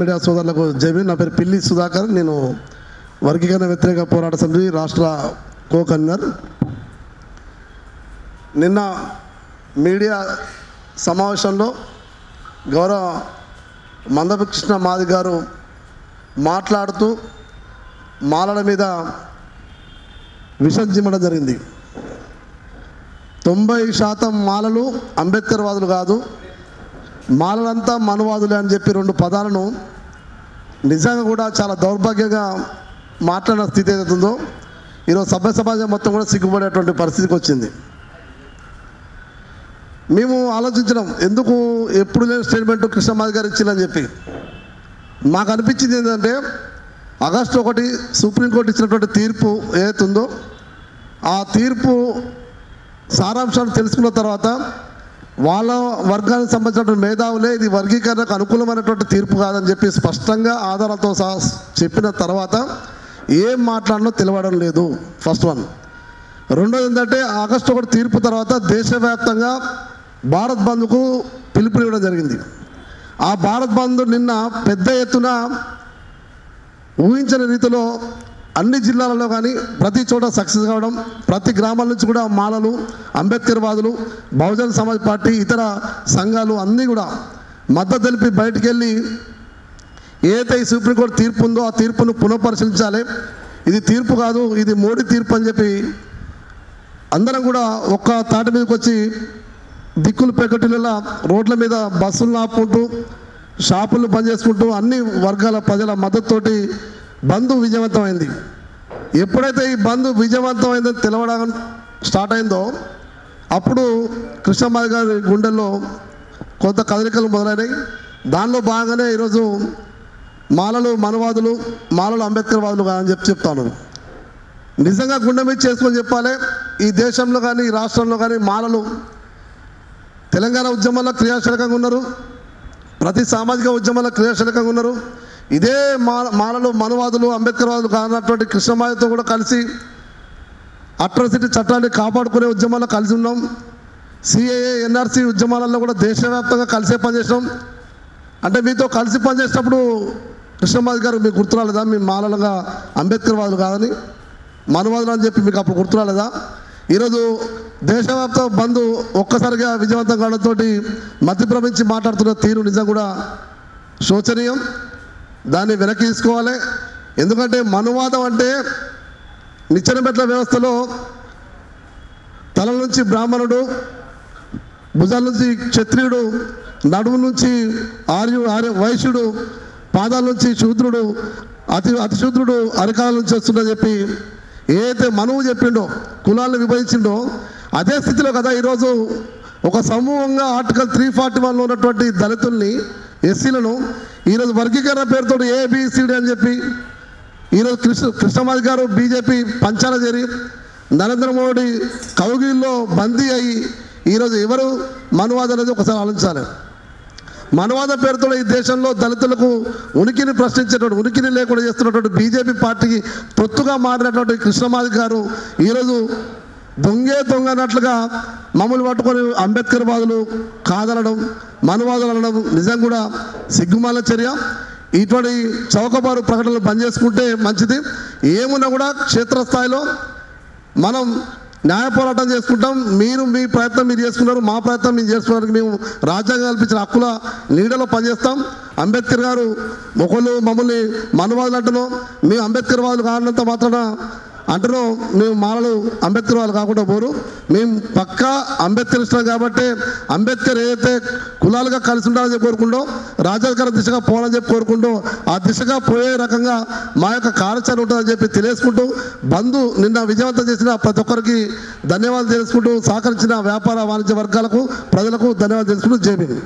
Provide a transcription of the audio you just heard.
Media సోదరులకు జైబీ. నా పేరు పిల్లి సుధాకర్. నేను వర్గీకరణ వ్యతిరేక పోరాట సమితి రాష్ట్ర కో కన్వీనర్. నిన్న మీడియా సమావేశంలో గౌరవ మందకృష్ణ మాది గారు మాట్లాడుతూ మాలల మీద విషం చిమ్మడం జరిగింది. 90% మాలలు అంబేద్కర్ వాదులు కాదు, మాలలంతా మనువాదులే అని చెప్పి రెండు పదాలను నిజంగా కూడా చాలా దౌర్భాగ్యంగా మాట్లాడిన స్థితి ఏదైతుందో ఈరోజు సభ్య సమాజం మొత్తం కూడా సిగ్గుపడేటువంటి పరిస్థితికి వచ్చింది. మేము ఆలోచించడం ఎందుకు ఎప్పుడు లేని స్టేట్మెంట్ కృష్ణమాది గారు ఇచ్చిందని చెప్పి మాకు అనిపించింది ఏంటంటే, ఆగస్టు 1 సుప్రీంకోర్టు ఇచ్చినటువంటి తీర్పు ఏదైతుందో ఆ తీర్పు సారాంశాన్ని తెలుసుకున్న తర్వాత వాళ్ళ వర్గానికి సంబంధించినటువంటి మేధావులే ఇది వర్గీకరణకు అనుకూలమైనటువంటి తీర్పు కాదని చెప్పి స్పష్టంగా ఆధారాలతో సహా చెప్పిన తర్వాత ఏం మాట్లాడినో తెలియడం లేదు. First one. రెండోది ఏంటంటే, ఆగస్టు 1 తీర్పు తర్వాత దేశవ్యాప్తంగా భారత్ బంద్కు పిలుపునివ్వడం జరిగింది. ఆ భారత్ బంద్ నిన్న పెద్ద ఎత్తున ఊహించని రీతిలో అన్ని జిల్లాలలో కానీ ప్రతి చోట సక్సెస్ కావడం, ప్రతి గ్రామాల నుంచి కూడా మాలలు, అంబేద్కర్ వాదులు, బహుజన సమాజ్ పార్టీ, ఇతర సంఘాలు అన్నీ కూడా మద్దతు తెలిపి బయటికి వెళ్ళి ఏదైతే ఈ సుప్రీంకోర్టు తీర్పు ఉందో ఆ తీర్పును పునఃపరిశీలించాలి, ఇది తీర్పు కాదు ఇది మోడీ తీర్పు అని చెప్పి అందరం కూడా ఒక్క తాటి మీదకి వచ్చి దిక్కులు పెకటిల రోడ్ల మీద బస్సులు ఆపుకుంటూ షాపులు బంద్ చేసుకుంటూ అన్ని వర్గాల ప్రజల మద్దతుతోటి బంద్ విజయవంతమైంది. ఎప్పుడైతే ఈ బంద్ విజయవంతమైందని తెలవడం స్టార్ట్ అయిందో అప్పుడు కృష్ణమాది గారి గుండెల్లో కొంత కదలికలు మొదలైనాయి. దానిలో భాగంగానే ఈరోజు మాలలు మనవాదులు, మాలలు అంబేద్కర్ వాదులు కాదని చెప్తాను. నిజంగా గుండె మీద చేసుకొని చెప్పాలి, ఈ దేశంలో కానీ ఈ రాష్ట్రంలో కానీ మాలలు తెలంగాణ ఉద్యమంలో క్రియాశీలకంగా ఉన్నారు, ప్రతి సామాజిక ఉద్యమంలో క్రియాశీలకంగా ఉన్నారు. ఇదే మాలలు మనవాదులు అంబేద్కర్ వాదులు కానటువంటి కృష్ణమాదితో కూడా కలిసి అట్రాసిటీ చట్టాన్ని కాపాడుకునే ఉద్యమాల్లో కలిసి ఉన్నాం. సిఏఏ ఎన్ఆర్సీ ఉద్యమాలలో కూడా దేశవ్యాప్తంగా కలిసే పనిచేసినాం. అంటే మీతో కలిసి పనిచేసినప్పుడు కృష్ణమాది గారు మీకు గుర్తురాలేదా మీ మాలలుగా అంబేద్కర్ వాదులు కాదని, మనవాదులు అని చెప్పి మీకు అప్పుడు గుర్తురాలేదా? ఈరోజు దేశవ్యాప్త బంద్ ఒక్కసారిగా విజయవంతం కావడంతో మధ్యప్రమించి మాట్లాడుతున్న తీరు నిజం కూడా శోచనీయం. దాన్ని వెనక్కి తీసుకోవాలి. ఎందుకంటే మనువాదం అంటే నిచ్చెనమెట్ల వ్యవస్థలో తల నుంచి బ్రాహ్మణుడు, భుజాల నుంచి క్షత్రియుడు, నడుము నుంచి వైశ్యుడు, పాదాల నుంచి శూద్రుడు, అతిశూద్రుడు అరికాల నుంచి వస్తుందని చెప్పి ఏదైతే మనువు చెప్పిండో, కులాలను విభజించిండో అదే స్థితిలో కదా ఈరోజు ఒక సమూహంగా ఆర్టికల్ 341లో ఉన్నటువంటి దళితుల్ని, ఎస్సీలను ఈరోజు వర్గీకరణ పేరుతో ఏబిసిడి అని చెప్పి ఈరోజు కృష్ణమాది గారు బీజేపీ పంచాల చేరి నరేంద్ర మోడీ కౌగిల్లో బందీ అయ్యి ఈరోజు ఎవరు మనువాదం అనేది ఒకసారి ఆలోచించాలి. మనవాద పేరుతో ఈ దేశంలో దళితులకు ఉనికిని ప్రశ్నించేటువంటి, ఉనికిని లేకుండా చేస్తున్నటువంటి బీజేపీ పార్టీకి తొత్తుగా మారినటువంటి కృష్ణమాది గారు ఈరోజు దొంగ అన్నట్లుగా మమ్మల్ని పట్టుకొని అంబేద్కర్ వాదులు కాదనడం, మనవాదులు అనడం నిజం కూడా సిగ్గుమాల చర్య. ఇటువంటి చౌకబారు ప్రకటనలు బంద్ చేసుకుంటే మంచిది. ఏమున్నా కూడా క్షేత్రస్థాయిలో మనం న్యాయ పోరాటం చేసుకుంటాం. మీరు మీ ప్రయత్నం మీరు చేసుకున్నారు, మా ప్రయత్నం మీరు చేసుకోవడానికి మేము రాజ్యాంగం కల్పించిన హక్కుల నీడలో పనిచేస్తాం. అంబేద్కర్ గారు ఒకళ్ళు మమ్మల్ని మనవాదులు అంటున్నాం, మేము అంబేద్కర్ వాదులు కానంత మాత్రాన అంటున్నాం మేము మాలలు అంబేద్కర్ వాళ్ళు కాకుండా పోరు. మేము పక్కా అంబేద్కర్ ఇష్టం కాబట్టి అంబేద్కర్ ఏదైతే కులాలుగా కలిసి ఉండాలని చెప్పి కోరుకుంటూ, రాజ్యాధికార దిశగా పోవాలని చెప్పి కోరుకుంటూ ఆ దిశగా పోయే రకంగా మా యొక్క కార్యాచరణ ఉంటుందని చెప్పి తెలియజేసుకుంటూ, బంధు నిన్న విజయవంతం చేసిన ప్రతి ఒక్కరికి ధన్యవాదాలు తెలుసుకుంటూ, సహకరించిన వ్యాపార వాణిజ్య వర్గాలకు ప్రజలకు ధన్యవాదాలు తెలుసుకుంటూ జై భీమ్.